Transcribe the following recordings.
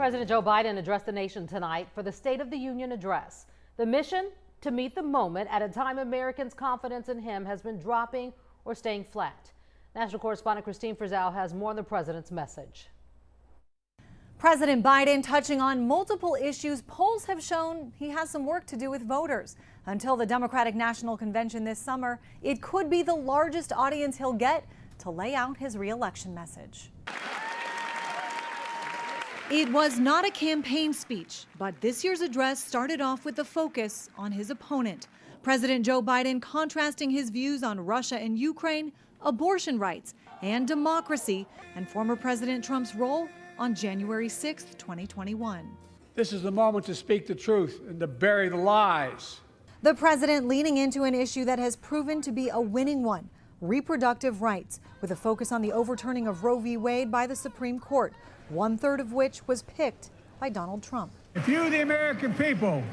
President Joe Biden addressed the nation tonight for the State of the Union address. The mission? To meet the moment at a time Americans' confidence in him has been dropping or staying flat. National correspondent Christine Frizzell has more on the president's message. President Biden touching on multiple issues polls have shown he has some work to do with voters. Until the Democratic National Convention this summer, it could be the largest audience he'll get to lay out his re-election message. It was not a campaign speech, but this year's address started off with the focus on his opponent. President Joe Biden contrasting his views on Russia and Ukraine, abortion rights, and democracy, and former President Trump's role on January 6, 2021. This is the moment to speak the truth and to bury the lies. The president leaning into an issue that has proven to be a winning one, reproductive rights, with a focus on the overturning of Roe v. Wade by the Supreme Court, 1/3 of which was picked by Donald Trump. If you, the American people,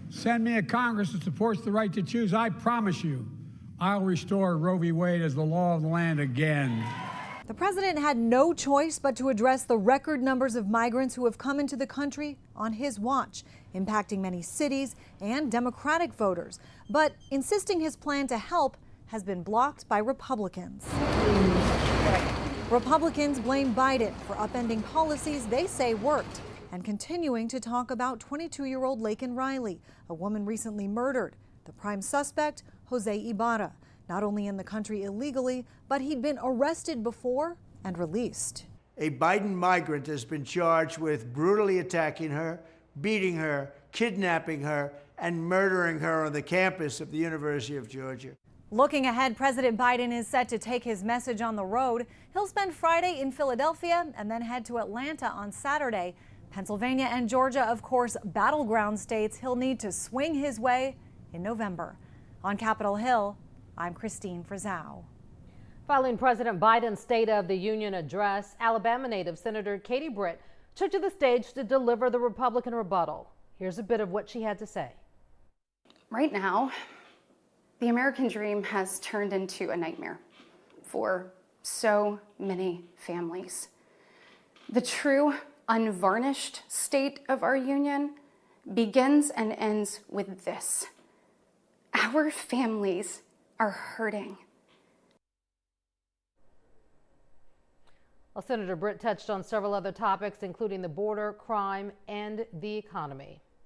send me a Congress that supports the right to choose, I promise you, I'll restore Roe v. Wade as the law of the land again. The president had no choice but to address the record numbers of migrants who have come into the country on his watch, impacting many cities and Democratic voters. But insisting his plan to help has been blocked by Republicans. Republicans blame Biden for upending policies they say worked and continuing to talk about 22-year-old Laken Riley, a woman recently murdered. The prime suspect, Jose Ibarra, not only in the country illegally, but he'd been arrested before and released. A Biden migrant has been charged with brutally attacking her, beating her, kidnapping her, and murdering her on the campus of the University of Georgia. Looking ahead, President Biden is set to take his message on the road. He'll spend Friday in Philadelphia and then head to Atlanta on Saturday. Pennsylvania and Georgia, of course, battleground states he'll need to swing his way in November. On Capitol Hill, I'm Christine Frizzell. Following President Biden's State of the Union address, Alabama native Senator Katie Britt took to the stage to deliver the Republican rebuttal. Here's a bit of what she had to say. Right now, the American dream has turned into a nightmare for so many families. The true, unvarnished state of our union begins and ends with this. Our families are hurting. Well, Senator Britt touched on several other topics, including the border, crime, and the economy.